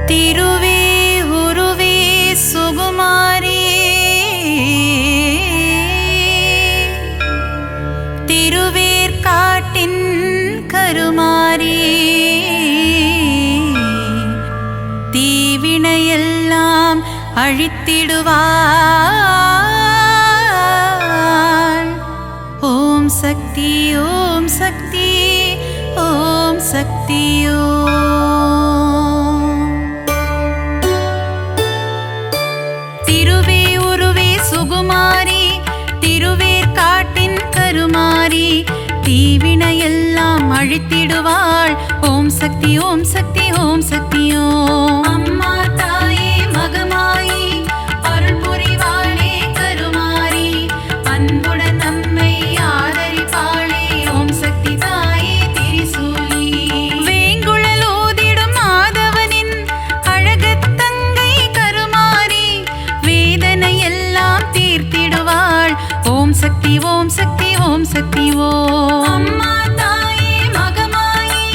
திருவே உருவே சுகுமாரி திருவேற்காட்டின் கருமாரி தீவினையெல்லாம் அழித்திடுவாள். ஓம் சக்தி ஓம் சக்தி ஓம் சக்தி ஓம். திருவே உருவே சுகுமாரி திருவேற்காட்டின் கருமாரி தீவினையெல்லாம் அழித்திடுவாள். ஓம் சக்தி ஓம் சக்தி ஓம் சக்தி ஓம். அம்மா தாயே மகமாயி அருள் புரிவாளே கருமாரி அன்புடன் நம்மை ஆதரிப்பாளே. ஓம் சக்தி தாயே திரிசூலி வேங்குழல் ஓதிடும் மாதவனின் அழகத்தங்கை கருமாரி வேதனை எல்லாம் தீர்த்திடுவாள். ஓம் சக்தி ஓம் சக்தி ஓம் சக்தி ஓம். அம்மா தாயே மகமாயி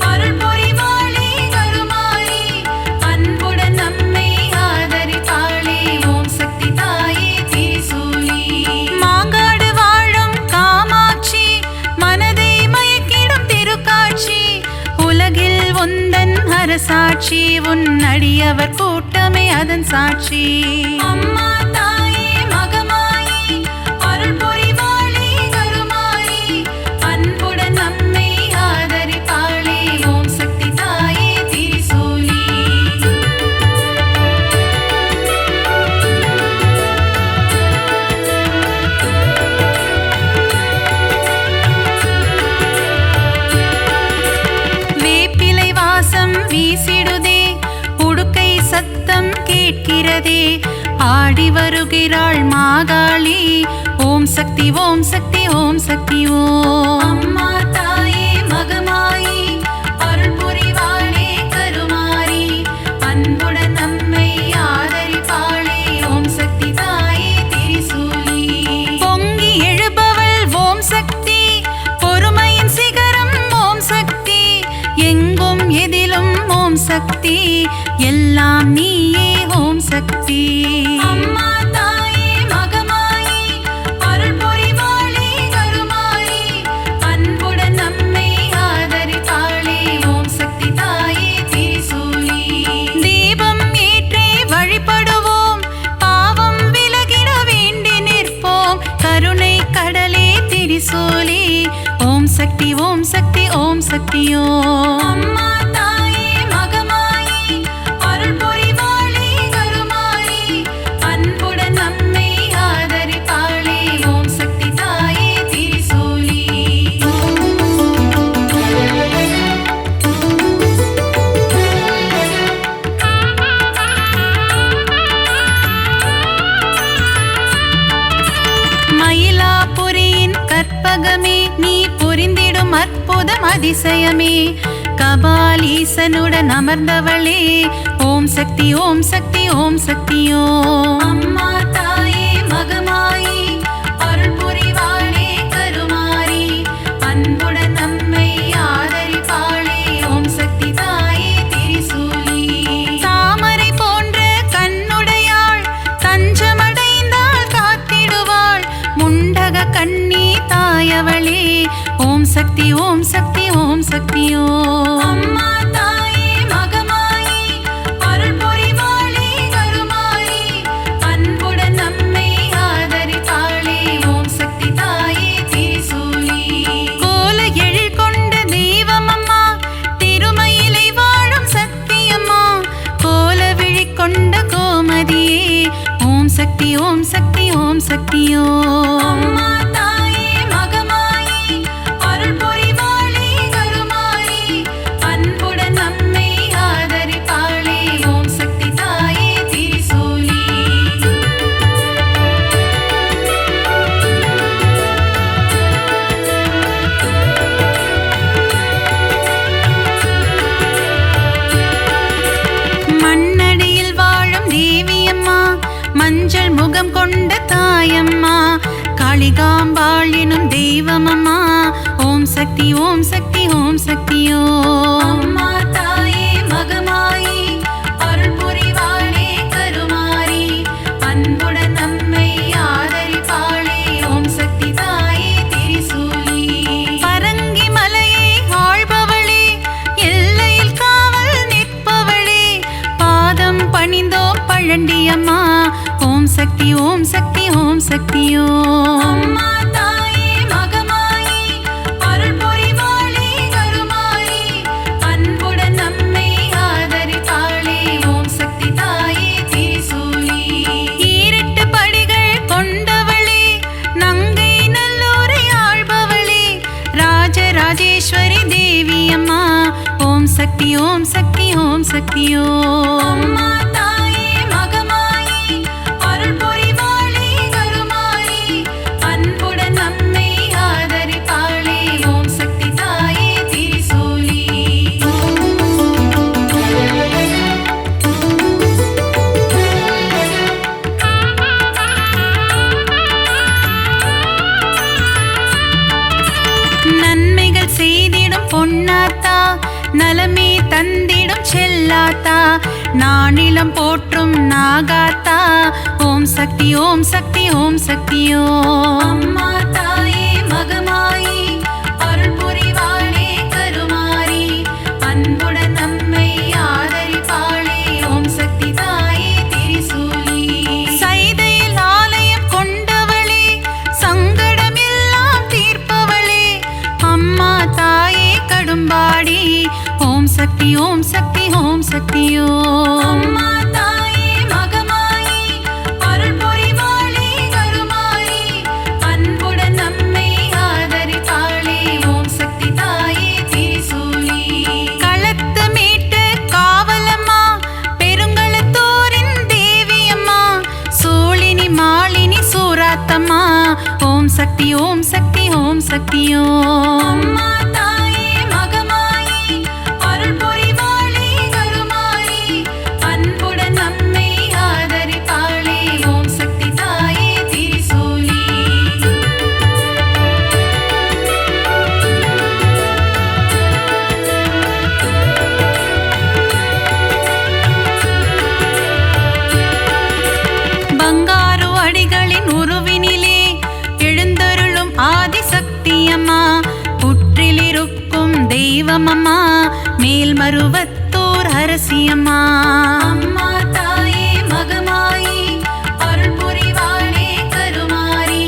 அருள் புரிவாளே கருமாரி அன்புடன் நம்மை ஆதரிப்பாளே. ஓம் சக்தி தாயே திரிசூலி மாங்காடு வாழும் காமாட்சி மனதை மயக்கிடும் திருக்காட்சி உலகில் உந்தன் அரசாட்சி உன் அடியவர் கூட்டமே அதன் சாட்சி. அம்மா தாயே மகமாயி அருள் புரிவாளே கருமாரி அன்புடன் நம்மை ஆதரிப்பாளே. ஓம் சக்தி தாயே திரிசூலி வேப்பிலை வாசம் வீசிடுதே உடுக்கை சத்தம் கேட்கிறதே ஆடி வருகிறாள் மாகாளி. ஓம் சக்தி ஓம் சக்தி ஓம் சக்தி ஓம். அம்மா தாயே மகமாயி அருள் புரிவாளே கருமாரி அன்புடன் நம்மை ஆதரிப்பாளே. ஓம் சக்தி தாயே திரிசூலி பொங்கி எழுபவள் ஓம் சக்தி பொறுமையின் சிகரம் ஓம் சக்தி எங்கும் எதிலும் ஓம் சக்தி எல்லாம் நீயே ஓம் சக்தி. அம்மா தாயே மகமாயி அருள் புரிவாளே கருமாரி அன்புடன் நம்மை ஆதரிப்பாளே. ஓம் சக்தி தாயே திரிசூலி தீபம் ஏற்றி வழிபடுவோம் பாவம் விலகிட வேண்டி நிற்போம் கருணை கடலே திரிசூலி. ஓம் சக்தி ஓம் சக்தி ஓம் சக்தி ஓம். அம்மா தாயே மகமாயி அருள் புரிவாளே கருமாரி அன்புடன் நம்மை ஆதரிப்பாளே. ஓம் சக்தி தாயே திரிசூலி மயிலாபுரியின் கற்பகமே நீ புரிந்திடும் அற்புதம் அதிசயமே கபாலீசனுடன் அமர்ந்தவளே. ஓம் சக்தி ஓம் சக்தி ஓம் சக்தி ஓம். அம்மா தாயே மகமாயி அருள் புரிவாளே கருமாரி அன்புடன் நம்மை ஆதரிப்பாளே. ஓம் சக்தி தாயே திரிசூலி தாமரை போன்ற கண்ணுடையாள் தஞ்சமடைந்தாள் காத்திடுவாள் முண்டக கண்ணி தாயவளே. ஓம் சக்தி ஓம் சக்தி ஓம் சக்தி ஓம். அம்மா தாயே மகமாயி அருள் புரிவாளே கருமாரி அன்புடன் நம்மை ஆதரிப்பாளே. ஓம் சக்தி தாயே திரிசூலி கோல எழில் கொண்ட தெய்வமம்மா திருமயிலை வாழும் சக்தியம்மா கோல விழி கொண்ட கோமதியே. ஓம் சக்தி ஓம் சக்தி ஓம் சக்தி ஓம். அம்மா தாயே மகமாயி அருள் புரிவாளே கருமாரி அன்புடன் நம்மை ஆதரிப்பாளே. ஓம் சக்தி தாயே திரிசூலி மண்ணடியில் வாழும் தேவியம்மா மஞ்சள் முகம் கொண்ட தாயம்மா காளிகாம்பாள் எனும் தெய்வமம்மா. ஓம் சக்தி ஓம் சக்தி ஓம் சக்தி ஓம். அம்மா தாயே மகமாயி வாழண்டி அம்மா. ஓம் சக்தி ஓம் சக்தி ஓம் சக்தியோ. அம்மா தாயே மகமாயி அருள் புரிவாளே கருமாயி அன்புடன் நம்மை ஆதரிப்பாளே. ஓம் சக்தி தாயே திரிசூலி. ஈரெட்டு படிகள் கொண்டவளே நங்கை நல்லூரை ஆள்பவளே ராஜராஜேஸ்வரி தேவி அம்மா. ஓம் சக்தி ஓம் சக்தி ஓம் சக்தியோ. அம்மா தாயே மகமாயி அருள் புரிவாளே கருமாயி அன்புடன் நம்மை ஆதரிப்பாளே. ஓம் சக்தி தாயே திரிசூலி. நன்மைகள் செய்திடும் பொன்னாத்தா நலமே தந்திடும் செல்லாத்தா நானிலம் போற்றும் நாகாத்தா. ஓம் சக்தி ஓம் சக்தி ஓம் சக்தியோ. அம்மா தாயே மகமாயி அருள் புரிவாளே கருமாரி அன்புடன் நம்மை ஆதரிப்பாளே. ஓம் சக்தி தாயே திரிசூலி. சைதையில் ஆலயம் கொண்டவளே சங்கடம் எல்லாம் தீர்ப்பவளே அம்மா தாயே கடும்பாடி. ஓம் சக்தி ஓம் சக்தி ஓம் சக்தியோ. அம்மா தாயே மகமாயி அருள் புரிவாளே கருமாயி அன்புடன் நம்மை ஆதரிப்பாளே. ஓம் சக்தி தாயே திரிசூலி. களத்து மீட்டு காவலம்மா பெருங்களத்தூரின் தேவி அம்மா சூழினி மாலினி சூராத்தம்மா. ஓம் சக்தி ஓம் சக்தி ஓம் சக்தியோ. அம்மா தாயே மகமாயி அருள் புரிவாளே கருமாயி அன்புடன் நம்மை ஆதரிப்பாளே. ஓம் சக்தி தாயே திரிசூலி. பங்காரு அடிகளின் உருவினிலே எழுந்தருளும் ஆதிசக்தி அம்மா புற்றிலிருக்கும் தெய்வம் அம்மா மேல்மருவத்தூர் அரசி அம்மா. அம்மா தாயே மகமாயி அருள் புரிவாளே கருமாரி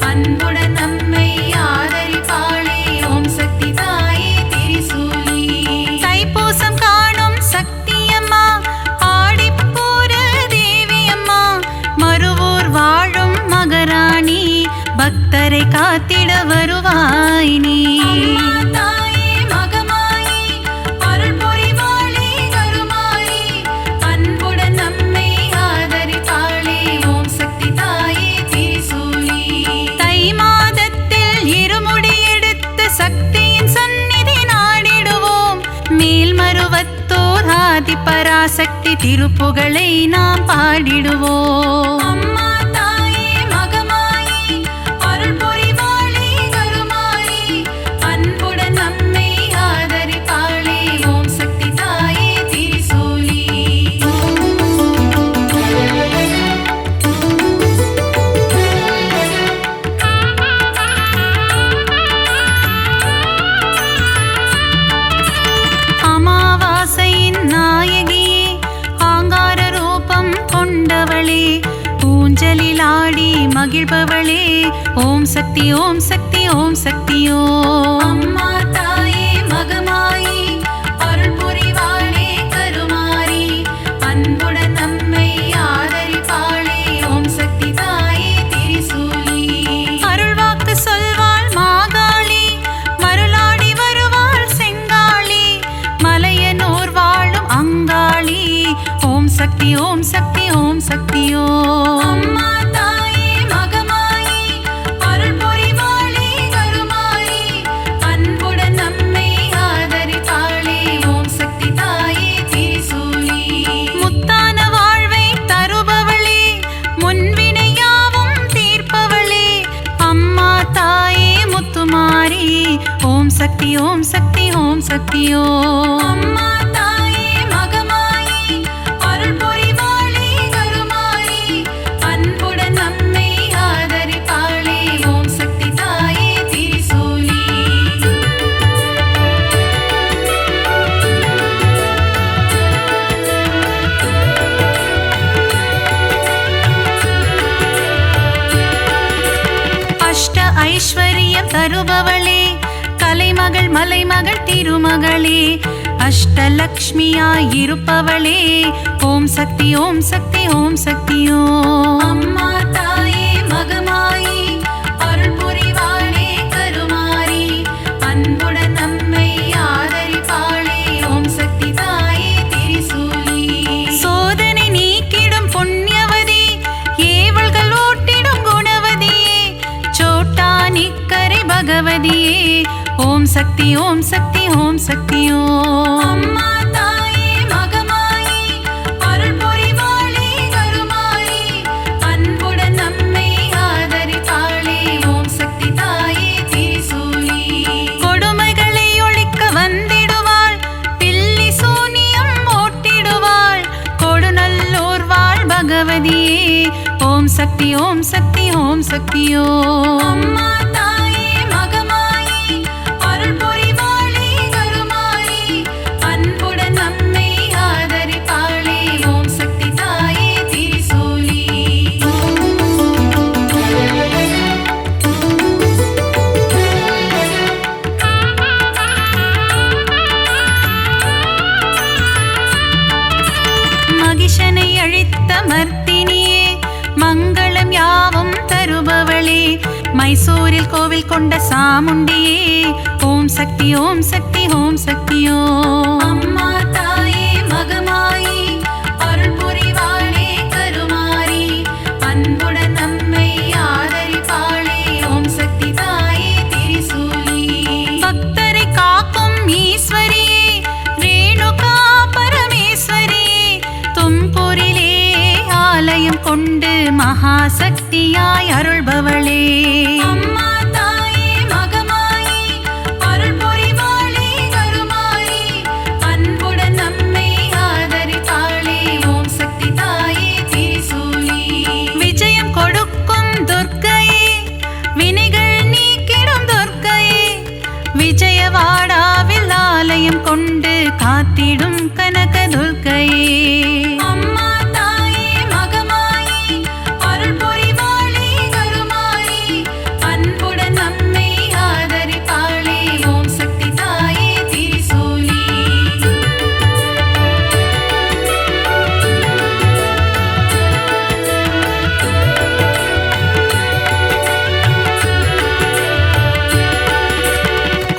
அன்புடன் நம்மை ஆதரிப்பாளே. ஓம் சக்தி தாயே திரிசூலி. தைப்பூசம் காணும் சக்தி அம்மா ஆடிப்பூர தேவி அம்மா மருவூர் வாழும் மகராணி பக்தரை காத்திட வருவாய் நீ. அம்மா தாயே மகமாயி அருள் புரிவாளே கருமாயி அன்புடன் நம்மை ஆதரிப்பாளே. ஓம் சக்தி தாயே திரிசூலி. தை மாதத்தில் இருமுடி எடுத்து சக்தியின் சந்நிதி நாடிடுவோம் மேல்மருவத்தூர் ஆதி பராசக்தி திருப்புகழை நாம் பாடிடுவோம். அம்மா தாயே மகமாயி அருள் புரிவாளே கருமாயி அன்புடன் நம்மை ஆதரிப்பாளே. ஓம் சக்தி தாயே திரிசூலி. அமாவாசையின் நாயகியே ஆங்கார ரூபம் கொண்டவளே ஊஞ்சலில் ஆடி மகிழ்பவளே. ஓம் சக்தி ஓம் சக்தி ஓம் சக்தியோ. அம்மா தாயே மகமாயி அருள் புரிவாளே கருமாரி அன்புடன் நம்மை ஆதரிப்பாளே. ஓம் சக்தி தாயே திரிசூலி. அருள்வாக்கு சொல்வாள் மாகாளி மருளாடி வருவாள் செங்காளி மலையனூர் வாழும் அங்காளி. ஓம் சக்தி ஓம் சக்தி ஓம் சக்தியோ. அம்மா தாயே மகமாயி அருள் புரிவாளே கருமாயி அன்புடன் நம்மை ஆதரிப்பாளே. ஓம் சக்தி தாயே திரிசூலி. முத்தான வாழ்வை தருபவளே முன்வினையாவும் தீர்ப்பவளே அம்மா தாயே முத்துமாரி. ஓம் சக்தி ஓம் சக்தி ஓம் சக்தியோ. அம்மா தாயே மகமாயி அருள் புரிவாளே கருமாயி அன்புடன் ஐஸ்வர்யம் தருபவளே, கலைமகள் மலைமகள் திருமகளே, அஷ்டலக்ஷ்மியாய் இருப்பவளே, ஓம் சக்தி ஓம் சக்தி ஓம் சக்தியோ. அம்மா தாயே மகமாயி அருள் புரிவாளே கருமாரி, அன்புடன் நம்மை ஆதரிப்பாளே, ஓம் சக்தி தாயே திரிசூலி. சோதனை நீக்கிடும் புண்ணியவதி, ஏவல்கள் ஓட்டிடும் குணவதியே, சோட்டா நிக்கரை பகவதியே, ஓம் சக்தி ஓம் சக்தி ஓம் சக்தியோ. அம்மா தாயே மகமாயி அருள் புரிவாளே கருமாரி, அன்புடன் நம்மை ஆதரிப்பாளே, ஓம் சக்தி தாயே திரிசூலி. கொடுமைகளை ஒழிக்க வந்திடுவாள், பில்லி சூனியம் ஓட்டிடுவாள், கொடுநல்லோர் வாழ் பகவதியே, ஓம் சக்தி ஓம் சக்தி ஓம் சக்தியோ. அம்மா தாயே மகமாயி அருள் புரிவாளே கருமாரி, அன்புடன் நம்மை ஆதரிப்பாளே, ஓம் சக்தி தாயே திரிசூலி. மகிஷனை அழித்த மர்த்தினியே, மங்களம் யாவும் தருபவளே, மைசூரில் கோவில் கொண்ட சாமுண்டியே, ஓம் சக்தி ஓம் சக்தி ஓம் சக்தியோ. அம்மா தாயே மகமாயி அருள் புரிவாளே கருமாரி, அன்புடன் நம்மை ஆதரிப்பாளே, ஓம் சக்தி தாயே திரிசூலி. பக்தரை காக்கும் ஈஸ்வரியே, ரேணுகா பரமேஸ்வரியே, தும்பூரிலே ஆலயம் கொண்டு மகாசக்தியாய் அருள்பவளே. அம்மா தாயே மகமாயி அருள் புரிவாளே கருமாரி, அன்புடன் நம்மை ஆதரிப்பாளே, ஓம் சக்தி தாயே திரிசூலி. விஜயம் கொடுக்கும் துர்க்கையே, வினைகள் நீக்கிடும் துர்க்கையே, விஜயவாடாவில் ஆலயம் கொண்டு காத்திடும் கனக துர்க்கையே. அம்மா தாயே மகமாயி அருள் புரிவாளே கருமாரி, அன்புடன் நம்மை ஆதரிப்பாளே, ஓம் சக்தி தாயே திரிசூலி.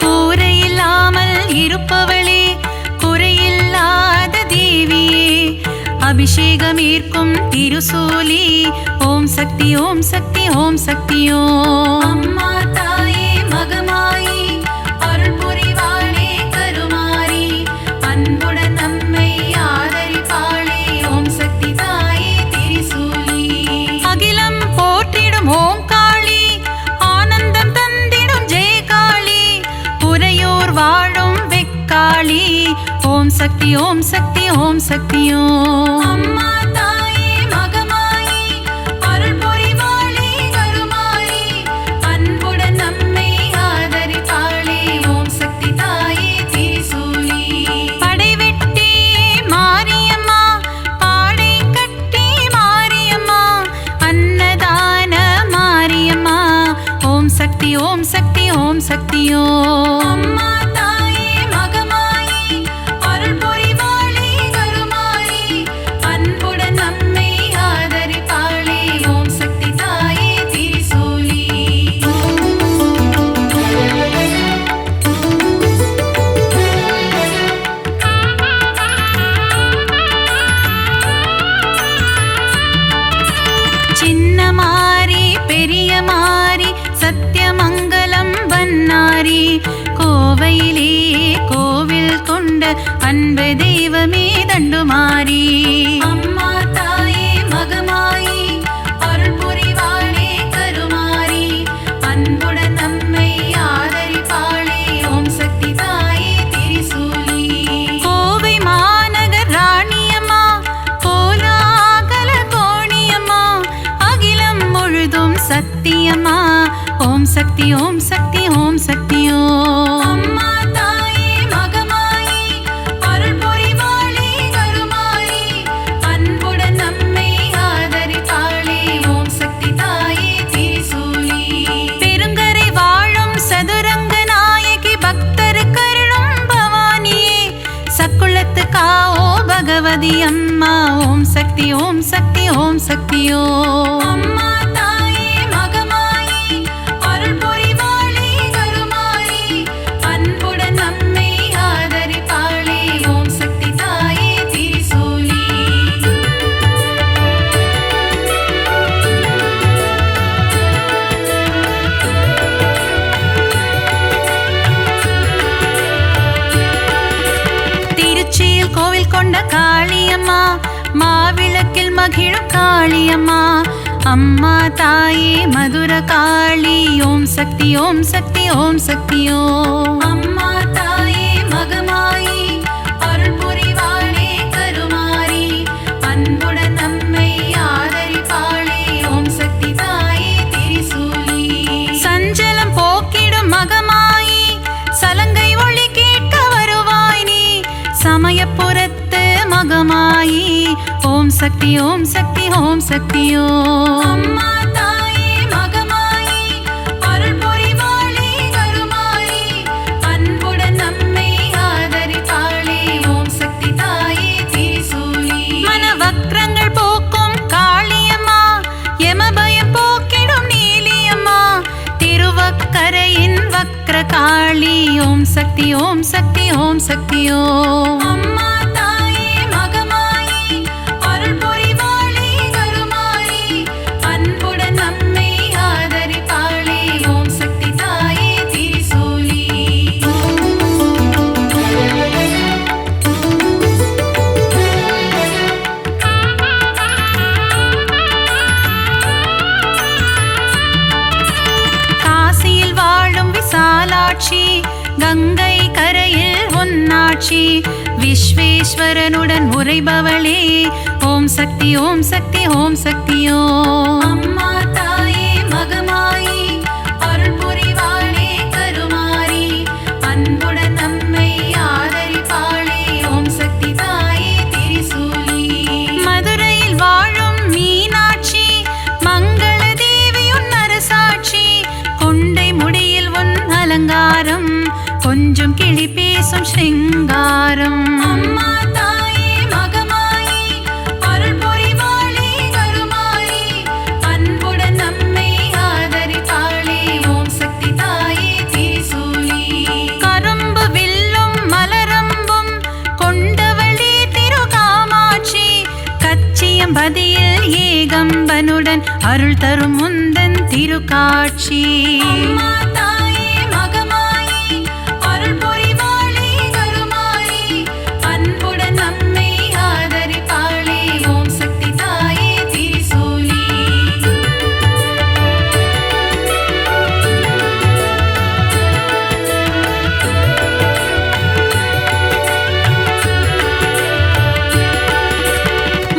கூரையில்லாமல் இருப்பவளே, குறையில்லாத தேவியே, அபிஷேகம் ஈர்க்கும் திருசூலி, ஓம் சக்தி ஓம் சக்தி ஓம் சக்தியோ. அம்மா தாயே மகமாயி அருள் புரிவாளே கருமாரி, அன்புடன் நம்மை ஆதரிப்பாளே, ஓம் சக்தி தாயே திரிசூலி. அகிலம் போற்றிடும் ஓம் காளி, ஆனந்தம் தந்திடும் ஜெயகாளி, உறையோர் வாழும் வெக்காளி, ஓம் சக்தி ஓம் சக்தி ஓம் சக்தியோ. அம்மா தாயே மகமாயி அருள் புரிவாளே கருமாரி, அன்புடன் நம்மை ஆதரிப்பாளே, ஓம் சக்தி தாயே திரிசூலி. படைவெட்டி மாரியம்மா, பாடை கட்டி மாரியம்மா, அன்னதான மாரியம்மா, ஓம் சக்தி ஓம் சக்தி ஓம் சக்தியோ. அம்மா தாயே மகமாயி அருள் புரிவாளே கருமாரி, அன்புடன் நம்மை ஆதரிப்பாளே, ஓம் சக்தி தாயே திரிசூலி. சின்ன மாரி பெரிய மாரி, சத்தியமங்கலம் வன்னாரி, கோவையிலே கோவில் கொண்ட அன்பு தெய்வமே தண்டுமாரி. அம்மா தாயே மகமாயி அருள் புரிவாளே கருமாரி, அன்புடன் நம்மை ஆதரிப்பாளே, ஓம் சக்தி தாயே திரிசூலி. கோவை மாநகர் ராணியம்மா, கோலாகல கோணியம்மா, அகிலம் முழுதும் சத்தியம்மா, ஓம் சக்தி ஓம் சக்தி ஓம் சக்தியோ. அம்மா தாயே மகமாயி அருள் புரிவாளே கருமாரி, அன்புடன் நம்மை ஆதரிப்பாளே, ஓம் சக்தி தாயே திரிசூலி. பெருங்கரை ஓ பகவதி அம்மா ஓம் சக்தி ஓம் சக்தி ஓம் சக்தியோ அம்மா தாயே மகமாயி அருள் புரிவாளே கருமாயி அன்புடன் நம்மை ஆதரிப்பாளே ஓம் சக்தி தாயே திரிசூலி திருச்சியில் கோவில் கொண்ட காளியம்மா மாவிளக்கில் மகிழும் காளியம்மா அம்மா தாயே மதுர காளி ஓம் சக்தி ஓம் சக்தி ஓம் சக்தியோ அம்மா தாயே மகமாயி அருள் புரிவாளே கருமாரி அன்புடன் நம்மை ஆதரிப்பாளே ஓம் சக்தி தாயே திரிசூலி சஞ்சலம் போக்கிடும் மகமாயி சலங்கை ஒளி கேட்க வருவாய் நீ சமயபுரத்து மகமாயி ஓம் சக்தி ஓம் சக்தி ஓம் சக்தியோ அம்மா தாயே மகமாயி அருள் புரிவாளே கருமாரி அன்புடன் நம்மை ஆதரிப்பாளே ஓம் சக்தி தாயே திரிசூலி மனவக்ரங்கள் போக்கும் காளியம்மா யமபயம் போக்கிடும் நீலியம்மா திருவக்கரையின் வக்ர காளி ஓம் சக்தி ஓம் சக்தி ஓம் சக்தியோ அம்மா தாயே மகமாயி அருள் புரிவாளே கருமாரி அன்புடன் நம்மை ஆதரிப்பாளே ஓம் சக்தி தாயே திரிசூலி காசியில் வாழும் விசாலாட்சி கங்கை கரையில் உன்னாட்சி விஸ்வேஸ்வரனுடன் உரைபவளே ஓம் சக்தி ஓம் சக்தி ஓம் சக்தியோ அம்மா தாயே மகமாயி அருள் புரிவாளே கருமாரி அன்புடன் நம்மை ஆதரிப்பாளே ஓம் சக்தி தாயே திரிசூலி மதுரையில் வாழும் மீனாட்சி மங்கள தேவியுன் அரசாட்சி கொண்டை முடியில் உன் அலங்காரம் கொஞ்சம் கிளி பேசும் ஸ்ருங்காரம் அம்மா தாயே மகமாயி அருள் புரிவாளே கருமாரி அன்புடன் நம்மை ஆதரிப்பாளே ஓம் சக்தி தாயே திரிசூலி கரும்பு வில்லும் மலரம்பும் கொண்டவளே திருகாமாட்சி கச்சியம்பதியில் ஏகம்பனுடன் அருள் தரும் முந்தன் திருக்காட்சி அம்மா தாயே மகமாயி அருள் புரிவாளே கருமாரி அன்புடன் நம்மை ஆதரிப்பாளே ஓம் சக்தி தாயே திரிசூலி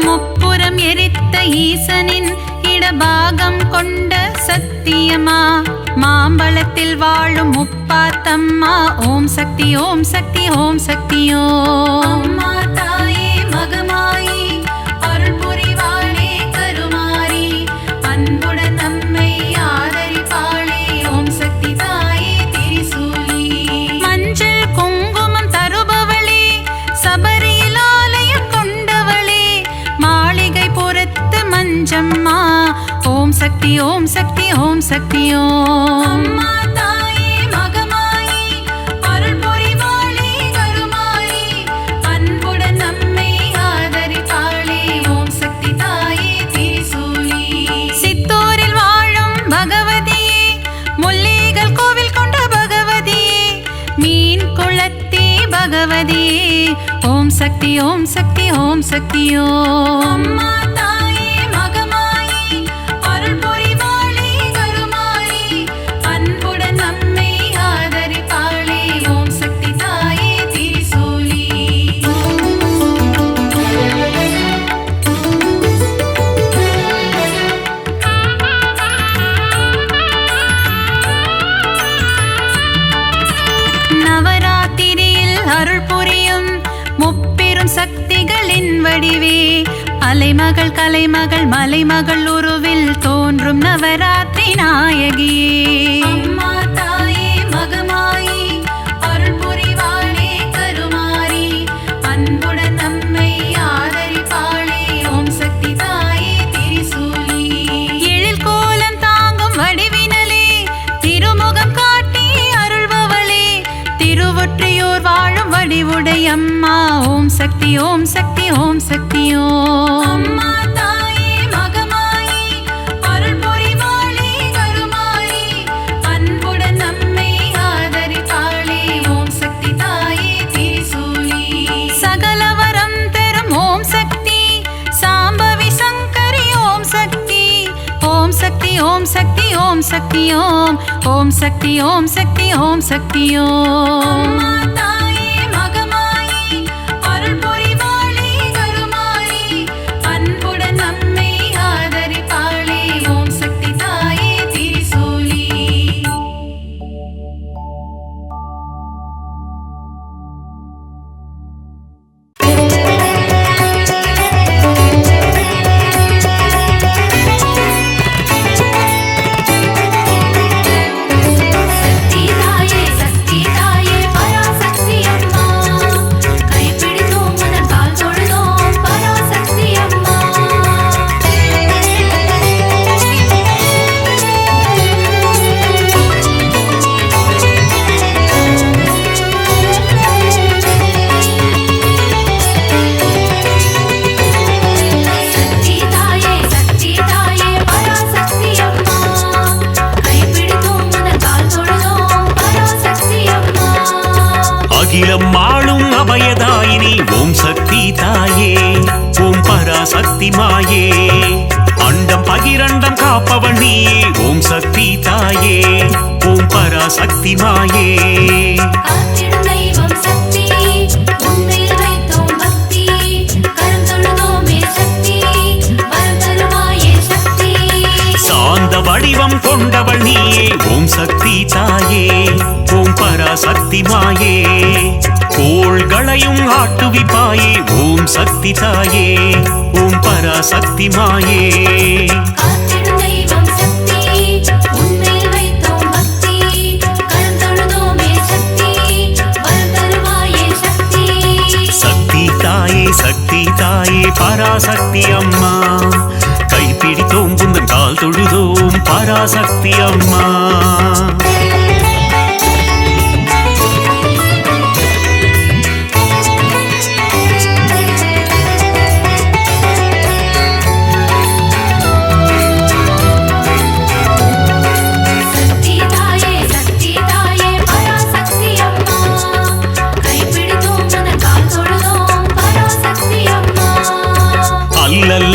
முப்புறம் எரித்த ஈசனின் இடபாகம் கொண்ட சத்தியமா மாம்பழத்தில் வாழும் முப்பாத்தம்மா ஓம் சக்தி ஓம் சக்தி ஓம் சக்தியோ அம்மா தாயே மகமாயி அருள் புரிவாளே கருமாரி அன்புடன் நம்மை ஆதரிப்பாளே ஓம் சக்தி தாயே திரிசூலி மஞ்சள் குங்குமம் தருபவளே சபரியில் ஆலயம் கொண்டவளே மாளிகை புறத்து மஞ்சம்மா ஓம் சக்தி ஓம் சக்தி ஓம் சக்தியோ அம்மா தாயே மகமாயி அருள் புரிவாளே கருமாரி அன்புடன் நம்மை ஆதரிப்பாளே ஓம் சக்தி தாயே திரிசூலி சித்தூரில் வாழும் பகவதியே முல்லைகள் கோவில் கொண்ட பகவதியே மீன் குளத்தே பகவதியே ஓம் சக்தி ஓம் சக்தி ஓம் சக்தியோ அம்மா தாயே மகமாயி அருள் புரிவாளே கருமாரி அன்புடன் நம்மை ஆதரிப்பாளே ஓம் சக்தி தாயே திரிசூலி நவராத்திரியில் அருள் புரியும் முப்பெரும் சக்திகளின் வடிவே அலைமகள் கலைமகள் மலைமகள் உருவில் தோன்றும் நவராத்திரி நாயகியே அம்மா தாயே மகமாயி அருள் புரிவாளே கருமாரி அன்புடன் சக்தி ஓம் சக்தி ஓம் சக்தி ஓம். அம்மா தாயே மகமாயி அருள் புரிவாளே கருமாயி அன்புடன் நம்மை ஆதரிப்பாளே ஓம் சக்தி தாயே திரிசூலி. சகலவரம் தரும் ஓம் சக்தி சாம்பவி சங்கரி ஓம் சக்தி. ஓம் சக்தி ஓம் சக்தி ஓம் சக்தி ஓம். ஓம் சக்தி ஓம் சக்தி ஓம் சக்தி ஓம். அகிலம் ஆளும் அபயதாயினி ஓம் சக்தி தாயே ஓம் பராசக்தி மாயே. அண்டம் பகிரண்டம் காப்பவள் நீயே ஓம் சக்தி தாயே ஓம் பராசக்தி மாயே. சாந்த வடிவம் கொண்டவள் நீயே ஓம் சக்தி தாயே ஓம் பராசக்தி மாயே. கோள்களையும் ஆட்டுவிப்பாயே ஓம் சக்தி தாயே ஓம் பராசக்தி மாயே. சக்தி தாயே சக்தி தாயே பராசக்தி அம்மா கைப்பிடித்தோம் குந்தன் கால் தொழுதோம் பராசக்தி அம்மா.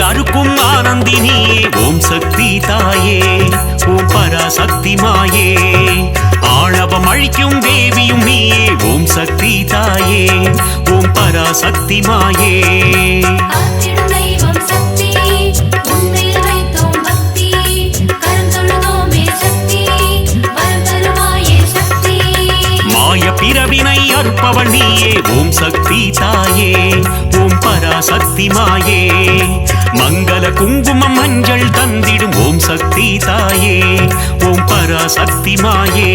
அருக்கும் ஆனந்தினியே ஓம் சக்தி தாயே ஓம் பராசக்தி மாயே. ஆழவம் அழிக்கும் தேவியும் நீயே ஓம் சக்தி தாயே ஓம் பராசக்தி மாயே. மாய பிறவினை அறுப்பவள் நீயே ஓம் சக்தி தாயே ஓம் பராசக்தி மாயே. மங்கள குங்குமம் மஞ்சள் தந்திடும் ஓம் சக்தி தாயே ஓம் பராசக்தி மாயே.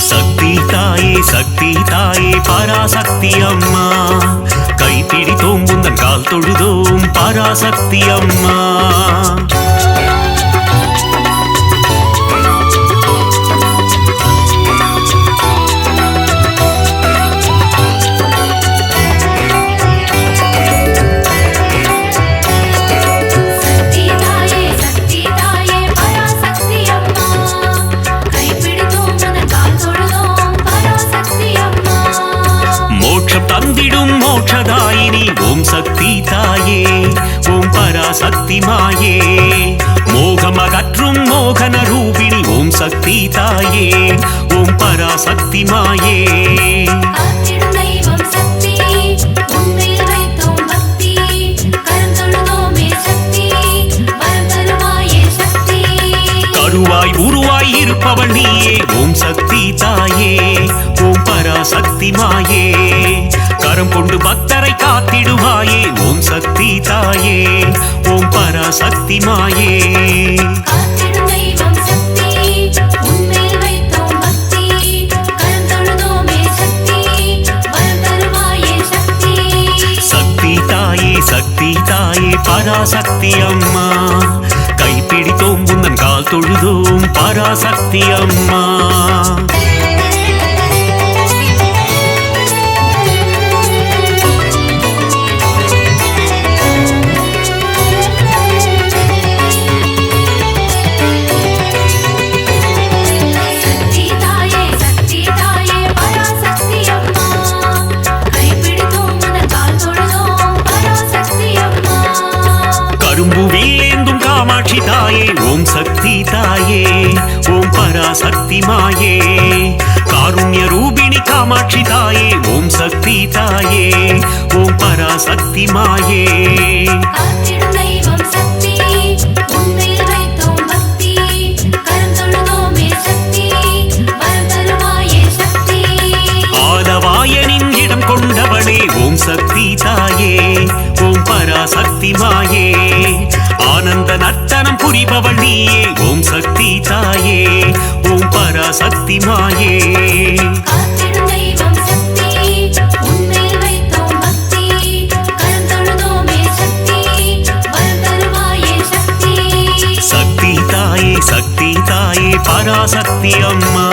சக்தி தாயே சக்தி தாயே பராசக்தி அம்மா கைப்பிடித்தோம் குந்தன் கால் தொழுதோம் பராசக்தி அம்மா. தந்திடும் மோட்சதாயினி ஓம் சக்தி தாயே ஓம் பராசக்தி மாயே. மோகமகற்றும் மோகன ரூபிணி ஓம் சக்தி தாயே ஓம் பராசக்தி மாயே. கருவாய் உருவாய் இருப்பவள் நீயே ஓம் சக்தி தாயே ஓம் பராசக்தி மாயே. கரம் கொண்டு பக்தரை காத்திடுவாயே ஓம் சக்தி தாயே ஓம் பராசக்தி மாயே. சக்தி தாயே பராசக்தி அம்மா கைப்பிடி கைப்பிடித்தோம் உந்தன் கால் தொழுதோம் பராசக்தி அம்மா. கரும்புவில்லேந்தும் காமாட்சி தாயே ஓம் சக்தி தாயே ஓம் பராசக்தி மாயே. காருண்ய ரூபிணி காமாட்சி தாயே ஓம் சக்தி தாயே ஓம் பராசக்தி மாயே. ஆலவாயனின் இடம் கொண்டவளே ஓம் சக்தி தாயே ஓம் பராசக்தி மாயே. ஆனந்த நர்த்தனம் புரிபவள் நீயே ஓம் சக்தி தாயே ஓம் பராசக்தி மாயே. சக்தி தாயே சக்தி தாயே பராசக்தி அம்மா.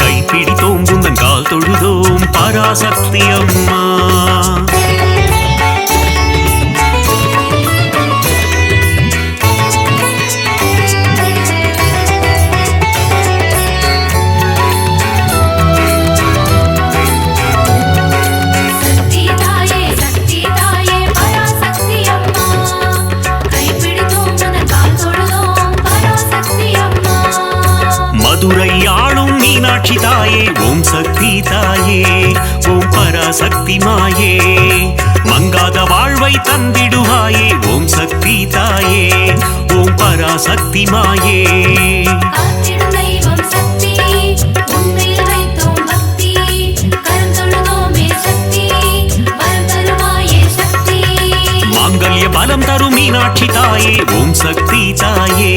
கைப்பிடித்தோம் உந்தன் கால் தொழுதோம் பராசக்தி அம்மா. மதுரை ஆளும் மீனாட்சி தாயே ஓம் சக்தி தாயே ஓம் பராசக்தி மாயே. மங்காத வாழ்வை தந்திடுவாயே ஓம் சக்தி தாயே ஓம் பராசக்தி மாயே. மாங்கல்ய பலம் தரும் மீனாட்சி தாயே ஓம் சக்தி தாயே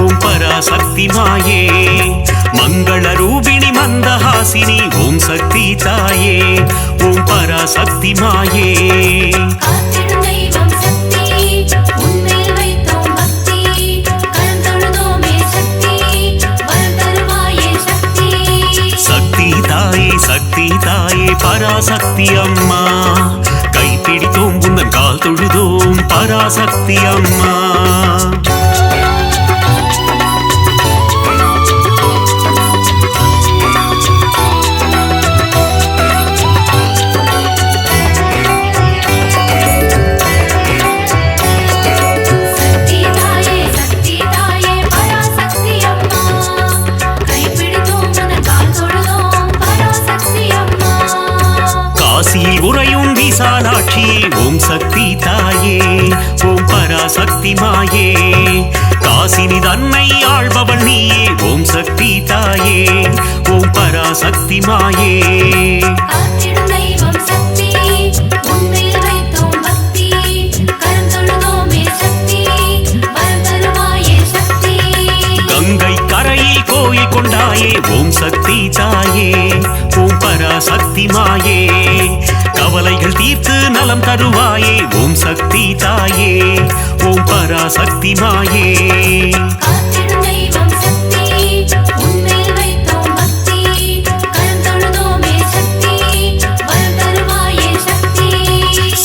ஓம் பராசக்தி மாயே. மங்கள ரூபிணி மந்தஹாசினி ஓம் சக்தி தாயே ஓம் பராசக்தி மாயே. சக்தி தாயே சக்தி தாயே பராசக்தி அம்மா. கைப்பிடித்தோம் உந்தன் கால் தொழுதோம் பராசக்தி அம்மா. காசியில் உறையும் விசாலாட்சியே ஓம் சக்தி தாயே ஓம் பராசக்தி மாயே. காசினி தன்னை ஆள்பவள் நீயே ஓம் சக்தி தாயே ஓம் பராசக்தி மாயே. கங்கை கரையில் கோயில் கொண்டாயே ஓம் சக்தி தாயே ஓம் பராசக்தி மாயே. கவலைகள் தீர்த்து நலம் தருவாயே ஓம் சக்தி தாயே ஓம் பராசக்தி மாயே.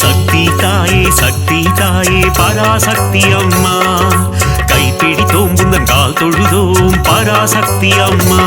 சக்தி தாயே சக்தி தாயே பராசக்தி அம்மா. கைப்பிடித்தோம் உந்தன் கால் தொழுதோம் பராசக்தி அம்மா.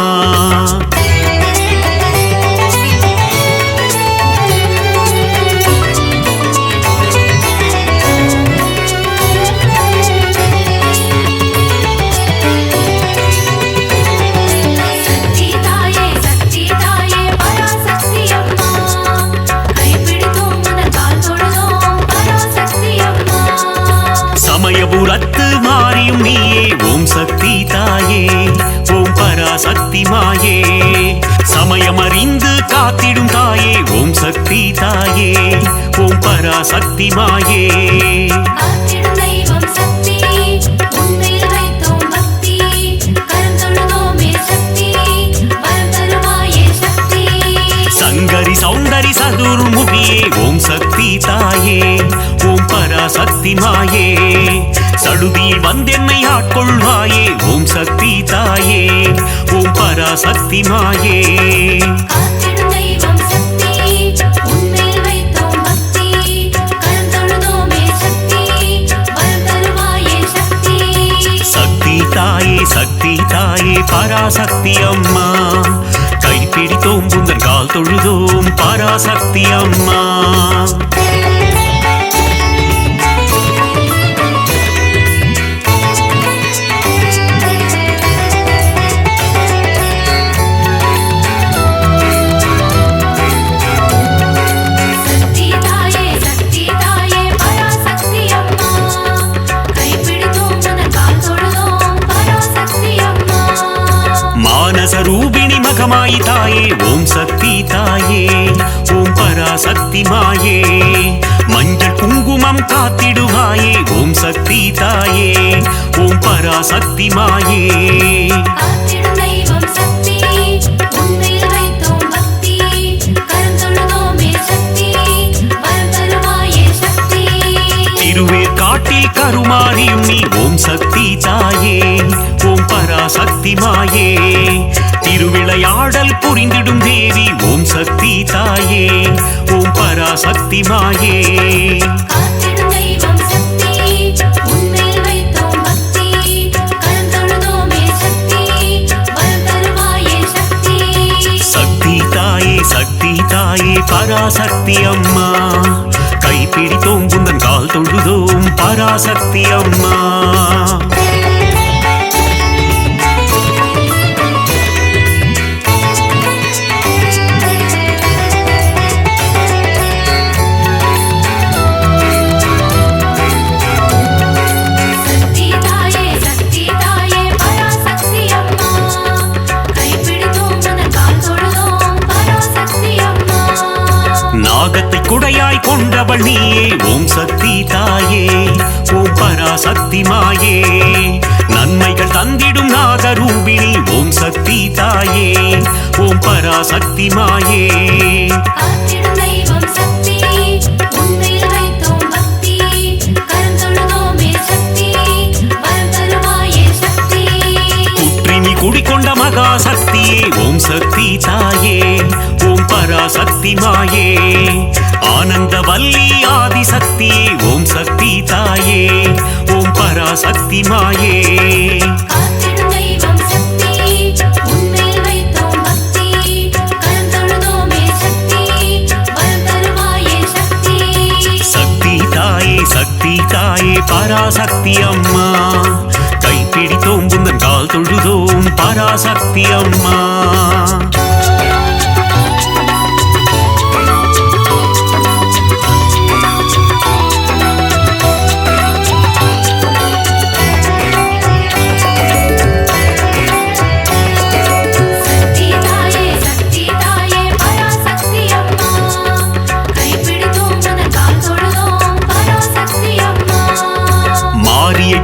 சமயபுரத்து மாறியும் நீயே ஓம் சக்தி தாயே ஓம் பராசக்தி மாயே. சமயமறிந்து காத்திடும் தாயே ஓம் சக்தி தாயே ஓம் பராசக்தி மாயே. சங்கரி சௌந்தரி சதுர்முகியே ஓம் சக்தி தாயே ஓம் பராசக்தி மாயே. சடுதியில் வந்தென்னை ஆட்கொள்வாயே ஓம் சக்தி தாயே ஓம் பராசக்தி மாயே காத்திடும் தெய்வம் சக்தி உன்மேல் வைத்தோம் பக்தி கரம் தொழுதோமே சக்தி வரம் தருவாயே சக்தி சக்தி தாயே பராசக்தி அம்மா கைப்பிடித்தோம் உந்தன் கால் தொழுதோம் பராசக்தி அம்மா ரூபிணி மகமாயி தாயே ஓம் சக்தி தாயே ஓம் பராசக்தி மாயே மஞ்சள் குங்குமம் காத்திடுவாயே ஓம் சக்தி தாயே ஓம் பராசக்தி மாயே காத்திடும் தெய்வம் சக்தி உன்மேல் வைத்தோம் பக்தி கரம் தொழுதோமே சக்தி வரம் தருவாயே சக்தி திருவேற்காட்டில் கருமாரியும் நீ ஓம் சக்தி தாயே ஓம் பராசக்தி மாயே திருவிளையாடல் புரிந்திடும் தேவி ஓம் சக்தி தாயே ஓம் பராசக்தி மாயே காத்திடும் தெய்வம் சக்தி உன்மேல் வைத்தோம் பக்தி கரம் தொழுதோமே சக்தி வரம் தருவாயே சக்தி தாயே பராசக்தி அம்மா கைப்பிடித்தோம் உந்தன் கால் தொழுதோம் பராசக்தி அம்மா நாகத்தை குடையாய் கொண்டவள் நீயே ஓம் சக்தி தாயே ஓம் பராசக்தி மாயே நன்மைகள் தந்திடும் நாகரூபிணி ஓம் சக்தி தாயே ஓம் பராசக்தி மாயே காத்திடும் தெய்வம் சக்தி உன்மேல் வைத்தோம் பக்தி கரம் தொழுதோமே சக்தி வரம் தருவாயே சக்தி குற்றினி குடிக்கொண்ட மகா சக்தியே ஓம் சக்தி தாயே ஓம் பராசக்தி மாயே ஆனந்த வல்லி ஆதி சக்தியே ஓம் சக்தி தாயே ஓம் பராசக்தி மாயே காத்திடும் தெய்வம் சக்தி உன்மேல் வைத்தோம் பக்தி கரம் தொழுதோமே சக்தி வரம் தருவாயே சக்தி தாயே பராசக்தி அம்மா கைப்பிடித்தோம் உந்தன் கால் தொழுதோம் பராசக்தி அம்மா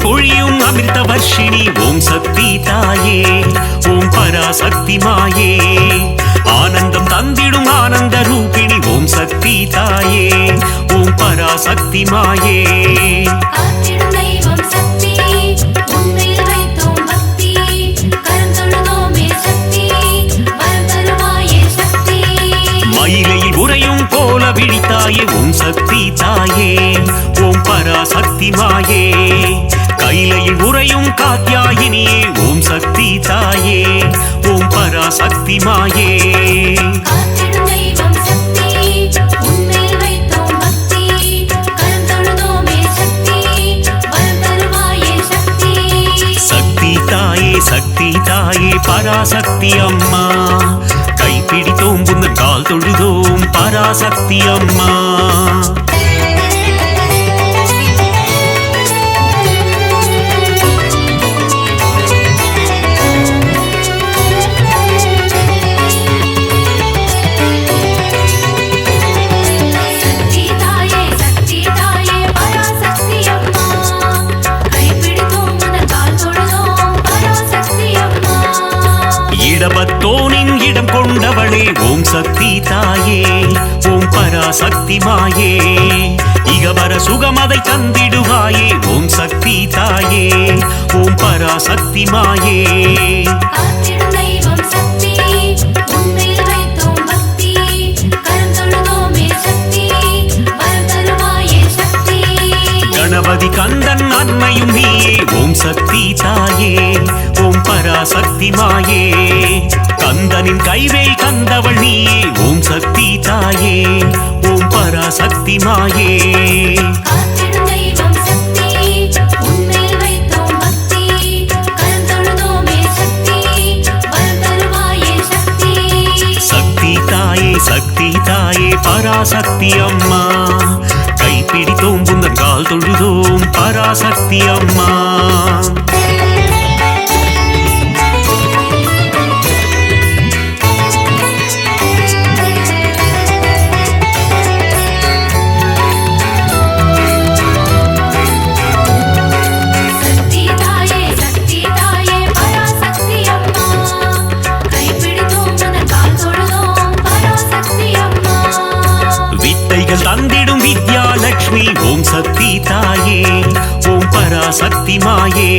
பொழியும் அமிர்த வர்ஷினி ஓம் சக்தி தாயே ஓம் பராசக்தி மாயே ஆனந்தம் தந்திடும் ஆனந்த ரூபிணி ஓம் சக்தி தாயே ஓம் பராசக்தி மாயே காத்திடும் தெய்வம் சக்தி உன்மேல் வைத்தோம் பக்தி கரம் தொழுதோமே சக்தி வரம் தருவாயே சக்தி மயிலையில் உறையும் கோல விழித்தாயே ஓம் சக்தி தாயே ஓம் பராசக்தி மாயே கைலையில் உறையும் காத்யாயினியே ஓம் சக்தி தாயே ஓம் பராசக்தி மாயே காத்திடும் தெய்வம் சக்தி உன்மேல் வைத்தோம் பக்தி கரம் தொழுதோமே சக்தி வரம் தருவாயே சக்தி தாயே பராசக்தி அம்மா கைப்பிடித்தோம் உந்தன் கால் தொழுதோம் பராசக்தி அம்மா இடபத்தோனின் இடம் கொண்டவளே ஓம் சக்தி தாயே ஓம் பராசக்தி மாயே இகவர சுகமதை தந்திடுவாயே ஓம் சக்தி தாயே ஓம் பராசக்தி மாயே காத்திடும் தெய்வம் சக்தி உன்மேல் வைத்தோம் பக்தி கரம் தொழுதோமே சக்தி வரம் தருவாயே சக்தி கணபதி கந்தன் அன்னையும் நீயே ஓம் சக்தி தாயே ஓம் பராசக்தி மாயே கந்தனின் கைவேல் தந்தவள் நீயே ஓம் சக்தி தாயே ஓம் பராசக்தி மாயே காத்திடும் தெய்வம் சக்தி உன்மேல் வைத்தோம் பக்தி கரம் தொழுதோமே சக்தி வரம் தருவாயே சக்தி சக்தி தாயே பராசக்தி அம்மா கைப்பிடித்தோம் புந்தன் கால் தொழுதோம் பராசக்தி அம்மா தந்திடும் வித்யாலட்சுமி ஓம் சக்தி தாயே ஓம் பராசக்தி மாயே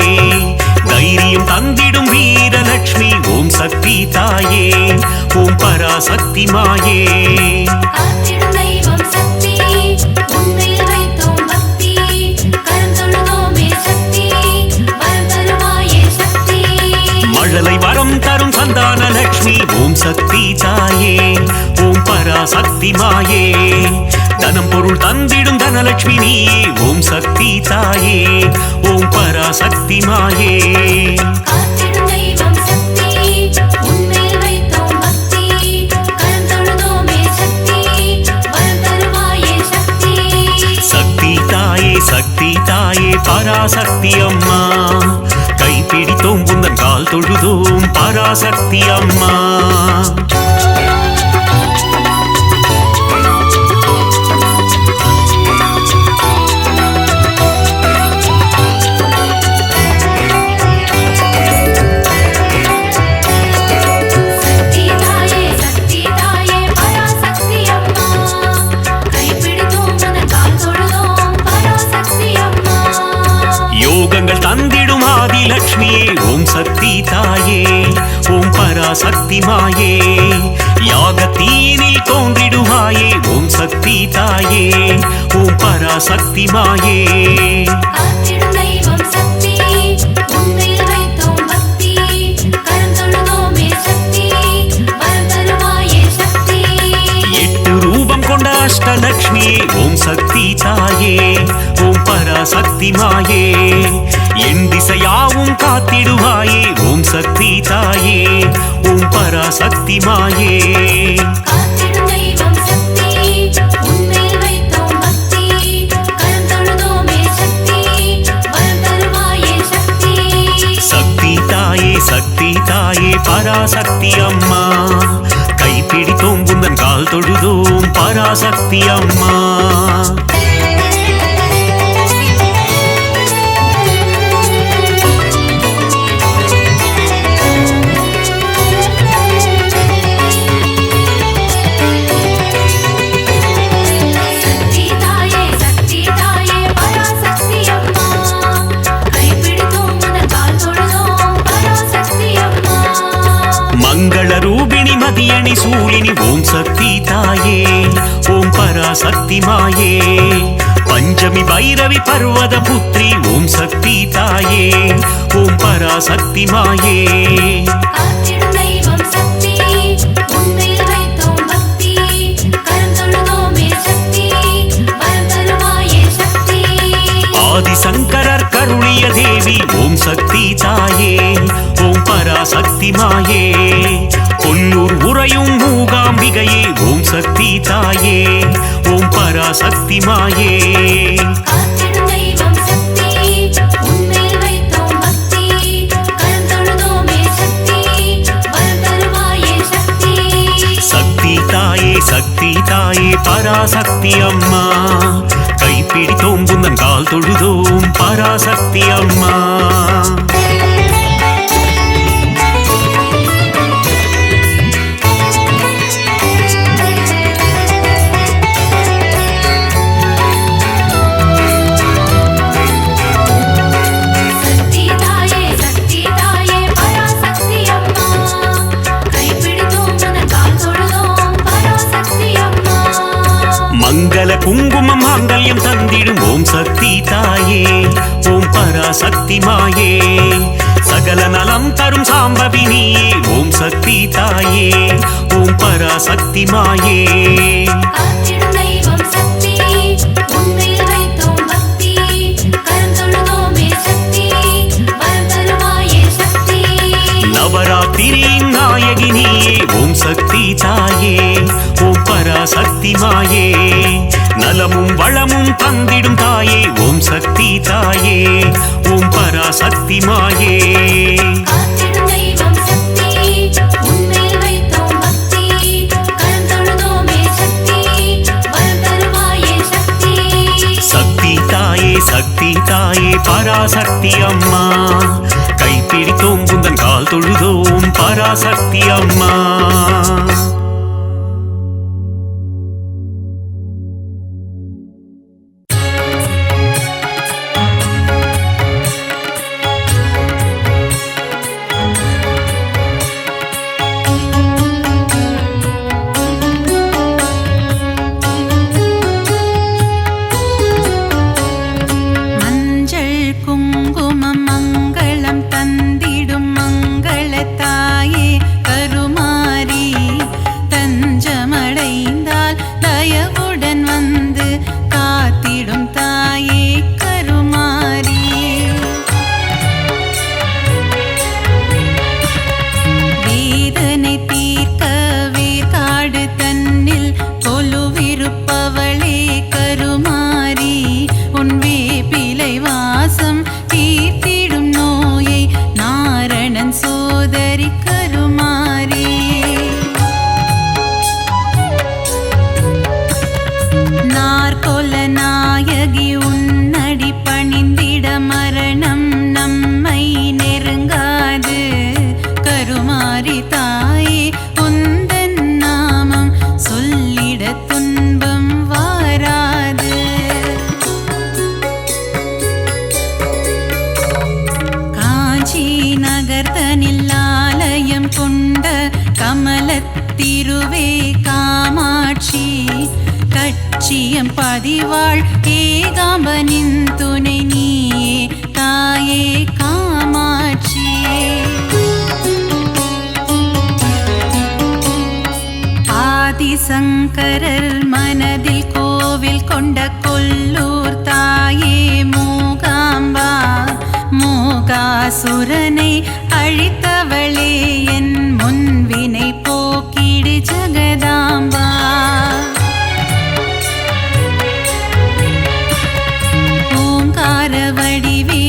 தைரியம் தந்திடும் வீரலட்சுமி ஓம் சக்தி தாயே ஓம் பராசக்தி மாயே காத்திடும் தெய்வம் சக்தி உன்மேல் வைத்தோம் பக்தி கரம் தொழுதோமே சக்தி வரம் தருவாயே சக்தி மழலை வரம் தரும் சந்தான லட்சுமி ஓம் சக்தி தாயே ஓம் பராசக்தி மாயே தனம் பொருள் தந்திடும் தனலட்சுமி நீயே ஓம் சக்தி தாயே ஓம் பராசக்தி மாயே காத்திடும் தெய்வம் சக்தி உன்மேல் வைத்தோம் பக்தி கரம் தொழுதோமே சக்தி வரம் தருவாயே சக்தி தாயே பராசக்தி அம்மா கைப்பிடித்தோம் புந்தன் கால் தொழுதோம் பராசக்தி அம்மா தந்திடும் ஆதிலட்சுமியே ஓம் சக்தி தாயே ஓம் பராசக்தி மாயே யாகத்தீனில் தோன்றிடுவாயே ஓம் சக்தி தாயே ஓம் பராசக்தி மாயே காத்திடும் தெய்வம் சக்தி உன்மேல் வைத்தோம் பக்தி கரம் தொழுதோமே சக்தி வரம் தருவாயே சக்தி எட்டு ரூபம் கொண்ட அஷ்டலட்சுமியே ஓம் சக்தி தாயே ஓம் பராசக்தி மாயே என் திசையாவும் காத்திடுவாயே ஓம் சக்தி தாயே ஓம் பராசக்தி மாயே காத்திடும் தெய்வம் சக்தி உன்மேல் வைத்தோம் பக்தி கரம் தொழுதோமே சக்தி வரம் தருவாயே சக்தி தாயே பராசக்தி அம்மா கைப்பிடித்தோம் புந்தன் கால் தொழுதோம் பராசக்தி அம்மா மங்கள ரூபிணி மதியணி சூழினி ஓம் சக்தி தாயே ஓம் பராசக்தி மாயே பஞ்சமி பைரவி பர்வத புத்ரி ஓம் சக்தி தாயே ஓம் பராசக்தி மாயே காத்திடும் தெய்வம் சக்தி உன்மேல் வைத்தோம் பக்தி கரம் தொழுதோமே சக்தி வரம் தருவாயே சக்தி ஆதிசங்கரர் கருணிய தேவி ஓம் சக்தி தாயே ஓம் பராசக்தி மாயே கொல்லூர் உறையும் மூகாம்பிகையே ஓம் சக்தி தாயே ஓம் பராசக்தி மாயே காத்திடும் தெய்வம் சக்தி உன்மேல் வைத்தோம் பக்தி கரம் தொழுதோமே சக்தி வரம் தருவாயே சக்தி தாயே பராசக்தி அம்மா கைப்பிடித்தோம் புந்தன் கால் தொழுதோம் பராசக்தி அம்மா பராசக்தி மாயே சகல நலம் தரும் சாம்பவி நீயே ஓம் சக்தி தாயே ஓம் பராசக்தி மாயே காத்திடும் தெய்வம் சக்தி உன்மேல் வைத்தோம் பக்தி கரம் தொழுதோமே சக்தி வரம் தருவாயே சக்தி நவராத்திரியின் நாயகி நீயே ஓம் சக்தி தாயே ஓம் பராசக்தி மாயே நலமும் வளமும் தந்திடும் தாயே ஓம் சக்தி தாயே ஓம் பராசக்தி மாயே காத்திடும் தெய்வம் சக்தி உன்மேல் வைத்தோம் பக்தி கரம் தொழுதோமே சக்தி வரம் தருவாயே சக்தி சக்தி தாயே பராசக்தி அம்மா கைப்பிடித்தோம் குந்தன் கால் தொழுதோம் பராசக்தி அம்மா திருவே காமாட்சி கட்சியம் பதிவாள் ஏகாம்பனின் துணை நீயே தாயே காமாட்சி ஆதிசங்கரர் மனதில் கோவில் கொண்ட கொல்லூர் தாயே மூகாம்பா மூகாசுரனை அழித்தவளே என் முன்வினை போக்கிடு ஜகதாம்பா ஓங்கார வடிவே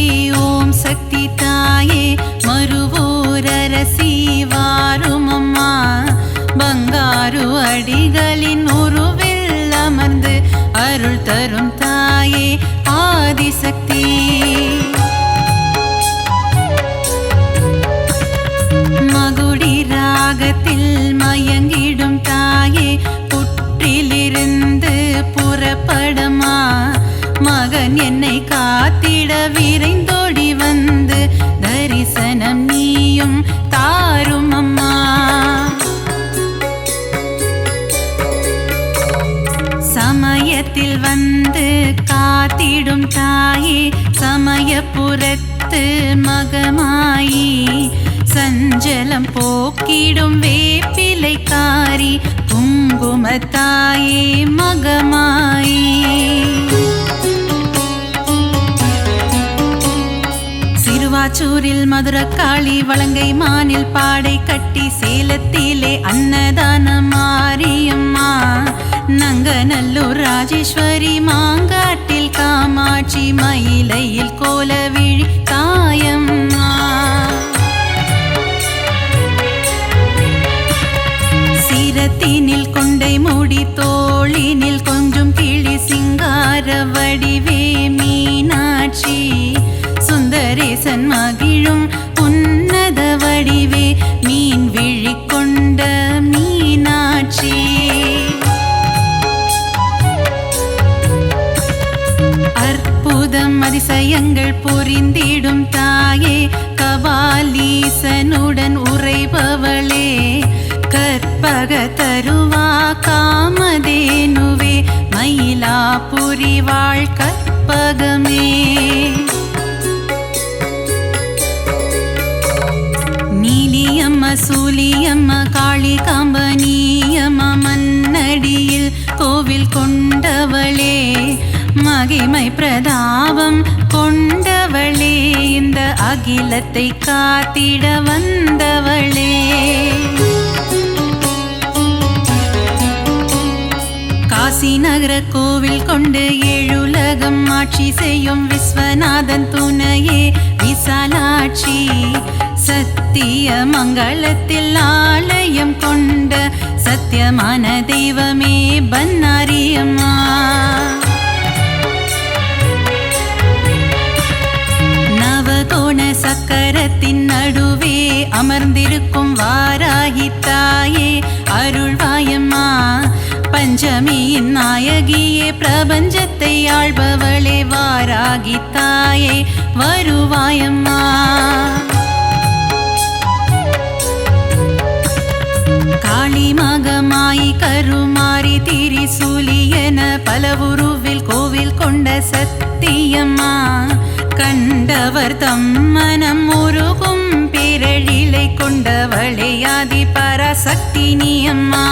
ஓம் சக்தி தாயே மறுவூரரசி வாருமம்மா பங்காரு அடிகளின் உருவில் அமர்ந்து அருள் தரும் தாயே ஆதிசக்தி மகுடி ராகத்தில் மயங்கிடும் தாயே புற்றிலிருந்து புறப்படமா மகன் என்னை காத்திட விரைந்தோடி வந்து தரிசனம் நீயும் தாரும் அம்மா சமயத்தில் வந்து காத்திடும் தாயே சமயபுரத்து மகமாயி சஞ்சலம் போக்கிடும் வேப்பிலைக்காரி குங்குமத்தாயே மகமாயி சிறுவாச்சூரில் மதுரக்காளி வலங்கை மானில் பாடை கட்டி சேலத்திலே அன்னதான மாரியம்மா நங்கநல்லூர் ராஜேஸ்வரி மாங்காட்டில் காமாட்சி மயிலையில் கோலவிழி தாயம்மா சிரத்தினில் கொண்டை முடி தோளினில் கொஞ்சம் கிளி சிங்கார வடிவே மீனாட்சி சுந்தரேசன் மகிழும் உன்னத வடிவே மீன் விழி கொண்ட மீனாட்சி அற்புதம் அதிசயங்கள் புரிந்திடும் தாயே கபாலீசனுடன் உறைபவளே கற்பக தருவா காமதேனுவே மயிலாபுரி வாழ் கற்பகமே சூலியம்மா காளி காம்பனியம்மா மன்னடியில் கோவில் கொண்டவளே மகிமை பிரதாபம் கொண்டவளே இந்த அகிலத்தை காத்திட வந்தவளே காசி நகர கோவில் கொண்டு ஏழுலகம் ஆட்சி செய்யும் விஸ்வநாதன் துணையே விசாலாட்சி சத்திய மங்களத்தில் ஆலயம் கொண்ட சத்தியமான தெய்வமே பன்னாரியம்மா நவகோண சக்கரத்தின் நடுவே அமர்ந்திருக்கும் வாராகி தாயே அருள்வாயம்மா பஞ்சமியின் நாயகியே பிரபஞ்சத்தை ஆள்பவளே வாராகி தாயே வருவாயம்மா காளி மகமாயி கருமாரி திரிசூலி என பல உருவில் கோவில் கொண்ட சத்தியம்மா கண்டவர் தம் மனம் உருகும் பேரழிலை கொண்டவளே ஆதி பராசக்தி நீ அம்மா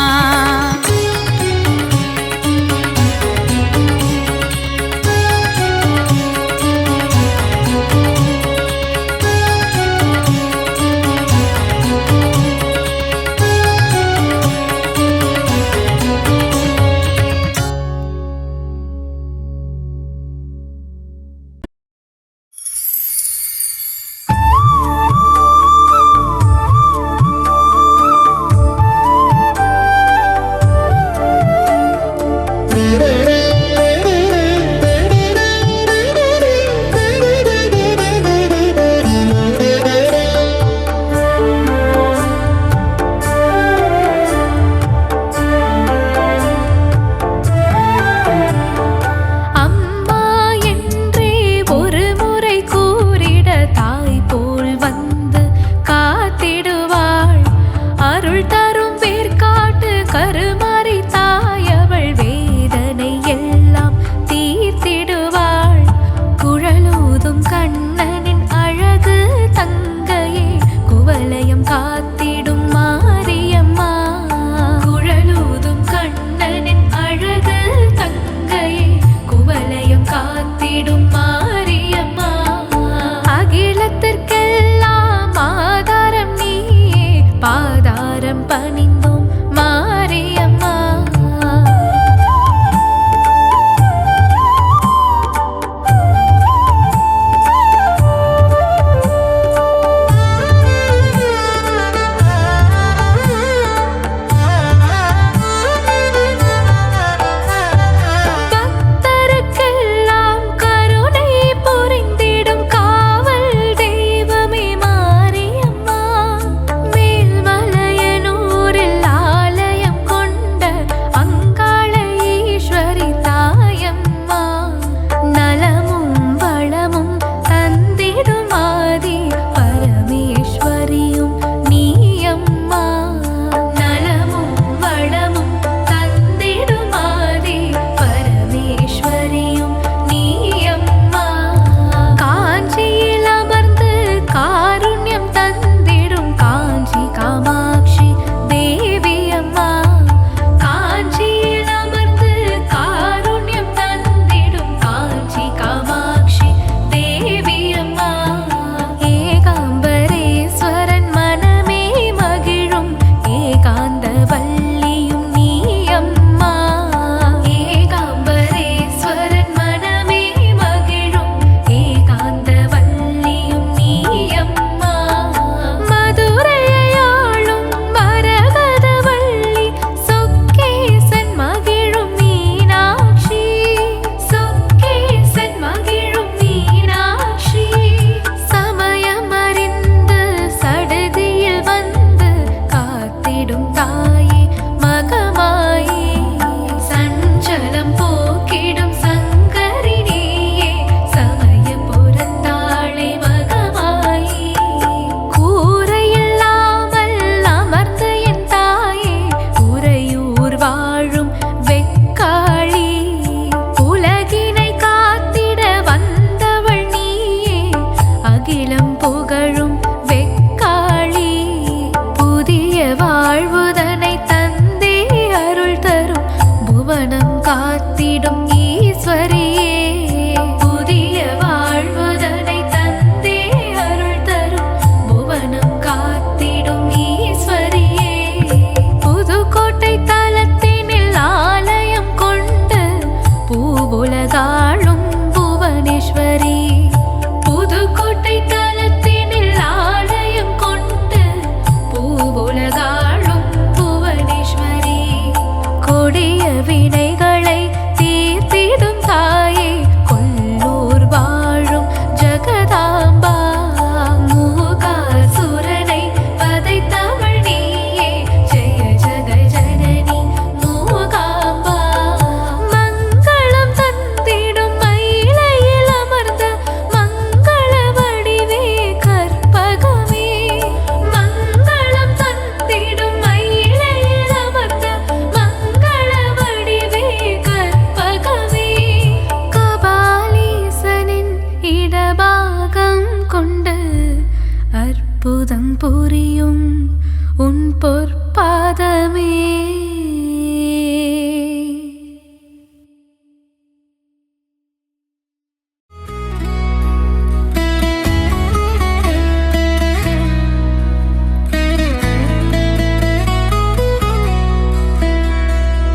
பொற்பாதமே.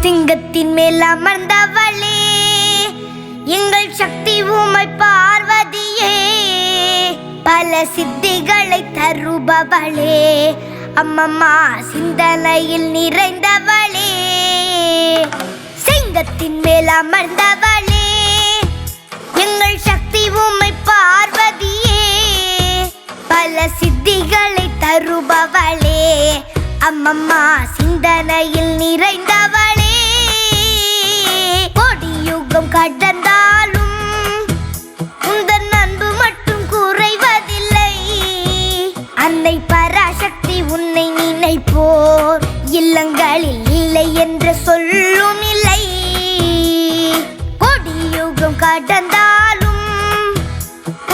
சிங்கத்தின் மேல் அமர்ந்தவளே எங்கள் சக்தி உமை பார்வதியே, பல சித்திகளை தருபவளே, அம்மம்மா சிந்தனையில் நிறைந்தவளே. சிங்கத்தின் மேல் அமர்ந்தவளே எங்கள் சக்தி உமை பார்வதியே, பல சித்திகளை தருபவளே, அம்மம்மா சிந்தனையில் நிறைந்தவளே. கொடியுகம் கடந்தாலும் உந்தன் அன்பு மட்டும் குறைவதில்லை. அன்னை பராசக்தி உன்னை நினைப்போர் இல்லங்களில் இல்லை என்று சொல்லும் இல்லை. கொடியுகம் கடந்தாலும்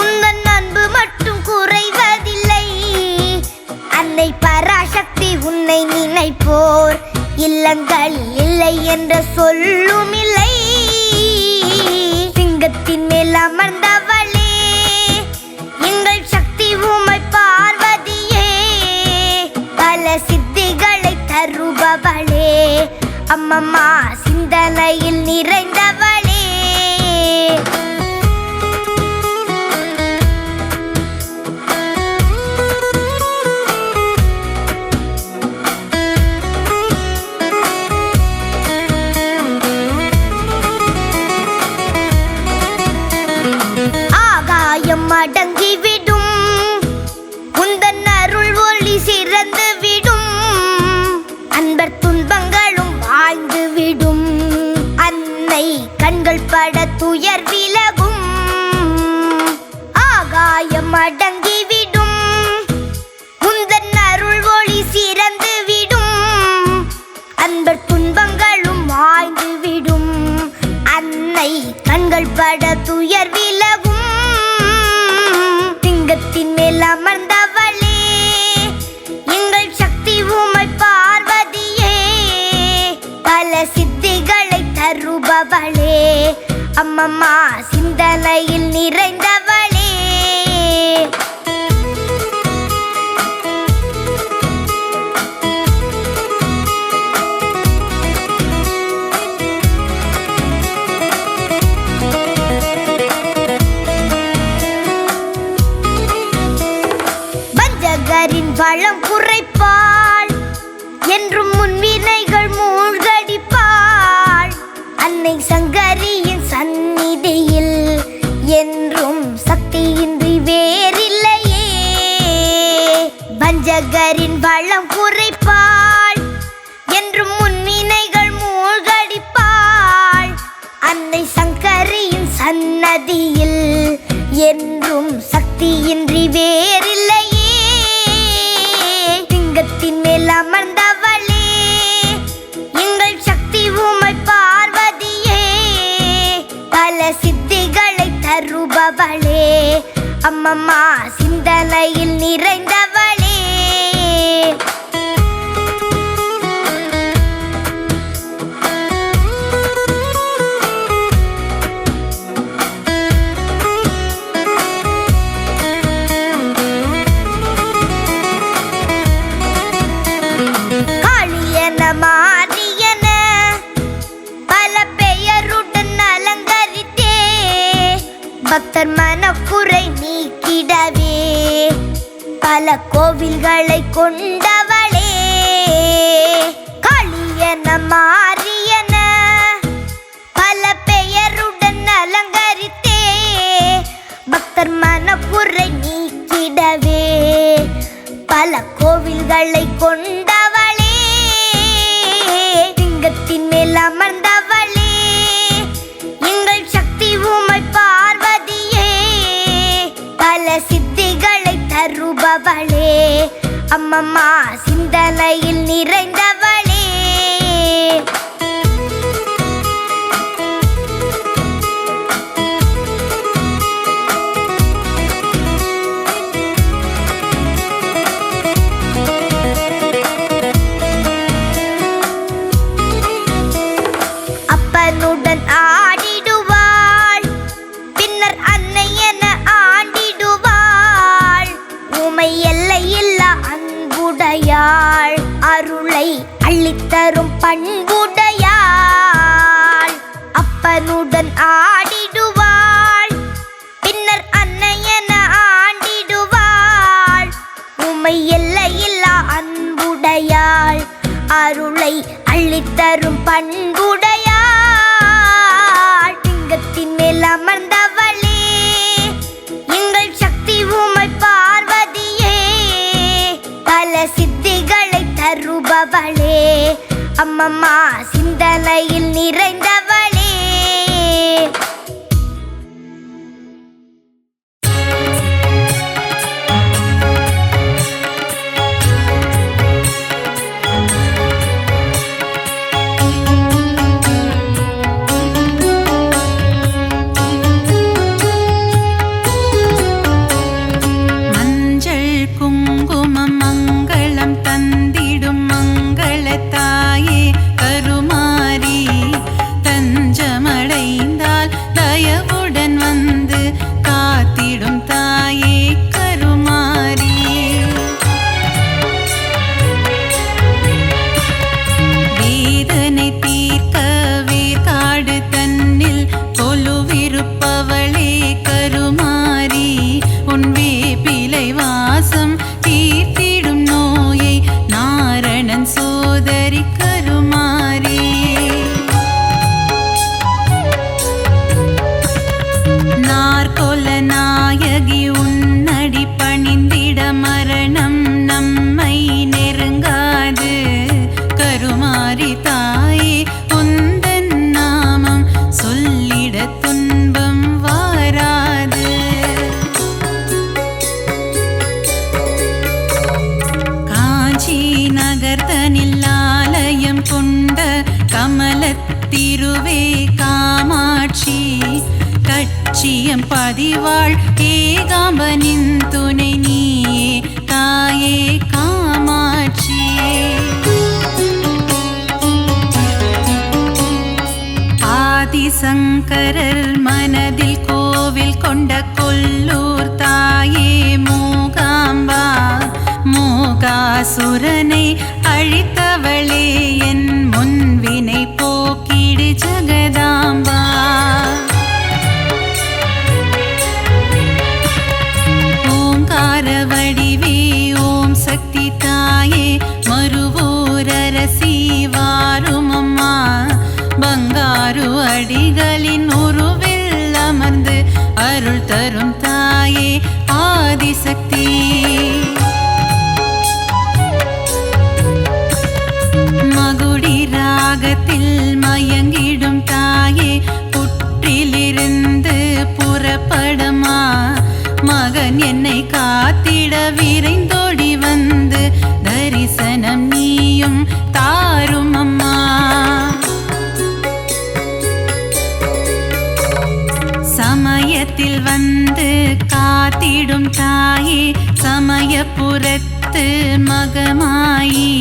உந்தன் அன்பு மட்டும் குறைவதில்லை. அன்னை பராசக்தி உன்னை நினைப்போர் இல்லங்களில் இல்லை என்று சொல்லும் இல்லை. சிங்கத்தின் மேல் அமர்ந்தவளே எங்கள் சக்தி உமை பார்வதியே, பல சித்திகளை தருபவளே, அம்மம்மா சிந்தனையில் நிறைந்தவளே. அடங்கிவிடும் உந்தன் அருள் ஒளி சிறந்து விடும். அன்பர் துன்பங்களும் வாழ்ந்து விடும். அன்னை கண்கள் பட துயர் விலகும். ஆகாயம் அடங்கிவிடும் உந்தன் அருள் ஒளி சிறந்து விடும். அன்பர் துன்பங்களும் வாழ்ந்து விடும். அன்னை கண்கள் பட துயர் விலகும். சிங்கத்தின் மேல் அமர்ந்தவளே எங்கள் சக்தி உமை பார்வதியே, பல சித்திகளை தருபவளே, அம்மம்மா சிந்தனையில் நிறைந்தவளே. வளம் குறைப்பாள் என்றும் முன்வினைகள் மூழ்கடிப்பாள். அன்னை சங்கரியின் சந்நிதியில் என்றும் சக்தியின்றி வேறில்லையே. வஞ்சகரின் வளம் குறைப்பாள் என்றும் முன்வினைகள் மூழ்கடிப்பாள். அன்னை சங்கரியின் சன்னதியில் என்றும் சக்தியின்றி வேறில்லையே. சிங்கத்தின் மேல் அமர்ந்தவளே எங்கள் சக்தி உமை பார்வதியே, பல சித்திகளை தருபவளே, அம்மம்மா சிந்தனையில் நிறைந்தவளே. மாரியன பல பெயருடன் அலங்கரித்தே, பக்தர் மனக்குறை நீக்கிடவே பல கோவில்களை கொண்டவளே. காளியன மாரியன பல பெயருடன் அலங்கரித்தே, பக்தர் மனக்குறை நீக்கிடவே பல கோவில்களை கொண்டவளே. சிங்கத்தின் மேல் அமர்ந்தவளே எங்கள் சக்தி உமை பார்வதியே, பல சித்திகளை தருபவளே, அம்மம்மா சிந்தனையில் நிறைந்தவளே. பண்புடையாள், அருளை அள்ளித்தரும் பண்புடையாள். அப்பனுடன் ஆடிடுவாள், பின்னர் அன்னையென ஆண்டிடுவாள். உமை எல்லையில்லா அன்புடையாள், அருளை அள்ளித்தரும் பண்புடையாள். லிங்கத்தின் மேல் அமர்ந்தவளே, எங்கள் சக்தி உமை பார்வதியே. பல சித்திகளை தருபவளே, அம்மம்மா சிந்தனையில் நிறைந்தவளே. திருவே காமாட்சி, கட்சியம் பதிவாள் ஏகாம்பனின் துணை நீயே தாயே காமாட்சி. ஆதிசங்கரர் மனதில் கோவில் கொண்ட கொல்லூர் தாயே மூகாம்பா, மூகாசுரனை அழித்தவளே என் முன்வினை போக்கிடு ஜகதாம்பா. ஓங்கார வடிவே ஓம் சக்தி தாயே, மறுவூரரசி வாருமம்மா. பங்காரு அடிகளின் உருவில் அமர்ந்து அருள் தரும் தாயே ஆதிசக்தி. மகுடி ராகத்தில் மயங்கிடும் தாயே, புற்றிலிருந்து புறப்படமா. மகன் என்னை காத்திட விரைந்தோடி வந்து தரிசனம் நீயும் தாரும் அம்மா. சமயத்தில் வந்து காத்திடும் தாயே, சமயபுரத்து மகமாயி.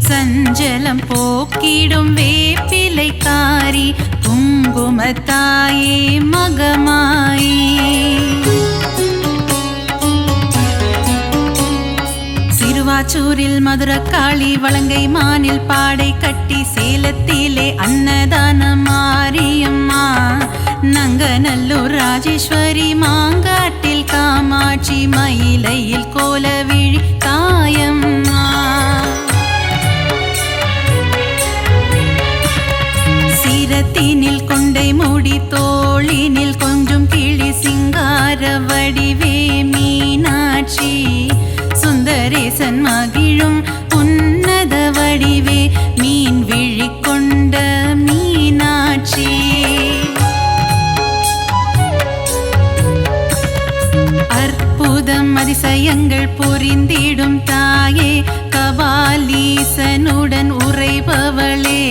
சஞ்சலம் போக்கிடும் வேப்பிலைக்காரி, குங்குமத்தாயே மகமாயி. சிறுவாச்சூரில் மதுரக்காளி, வலங்கை மானில் பாடை கட்டி, சேலத்திலே அன்னதான மாரியம்மா. நங்கநல்லூர் ராஜேஸ்வரி, மாங்காட்டில் காமாட்சி, மயிலையில் கோலவிழி தாயம்மா. சிரத்தினில் கொண்டை மூடி, தோளினில் கொஞ்சம் கிளி, சிங்கார வடிவே மீனாட்சி. சுந்தரேசன் மகிழும் உன்னத வடிவே, மீன் விழி கொண்ட மீனாட்சி. அற்புதம் அதிசயங்கள் புரிந்திடும் தாயே, கபாலீசனுடன் உறைபவளே.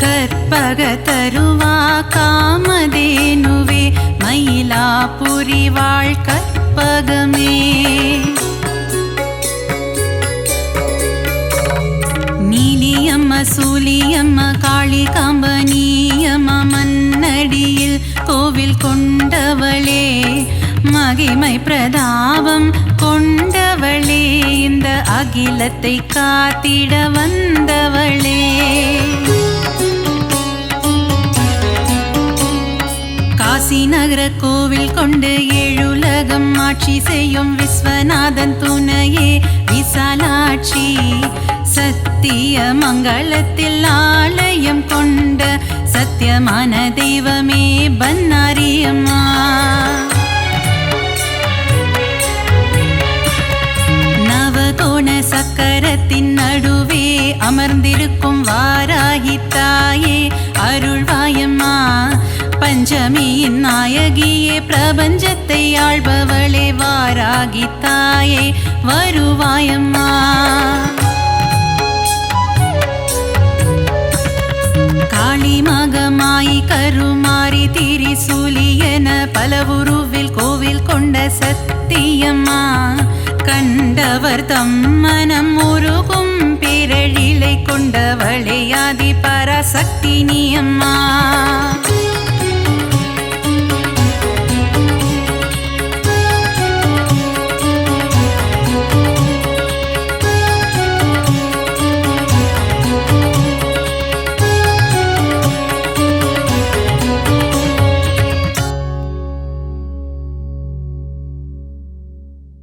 கற்பக தருவா காமதேனுவே, மயிலாபுரி வாழ் கற்பகமே. நீலியம்ம சூலியம்ம காளிகாம்ப, நீயம்ம மன்னடியில் கோவில் கொண்டவளே. மகிமை பிரதாபம் கொண்டவளே, இந்த அகிலத்தை காத்திட வந்தவளே. காசி நகர கோவில் கொண்டு ஏழுலகம் ஆட்சி செய்யும் விஸ்வநாதன் துணையே விசாலாட்சி. சத்திய மங்களத்தில் ஆலயம் கொண்ட சத்தியமான தெய்வமே பன்னாரியம்மா. நவகோண சக்கரத்தின் நடுவே அமர்ந்திருக்கும் வாராகி தாயே அருள்வாயம்மா. பஞ்சமியின் நாயகியே பிரபஞ்சத்தை ஆள்பவளே வாராகி தாயே வருவாயம்மா. காளி மகமாயி கருமாரி திரிசூலி என பல உருவில் கோவில் கொண்ட சத்தியம்மா. கண்டவர் தம் மனம் உருகும் பேரழிலை கொண்டவளே ஆதி பராசக்தி நீ அம்மா.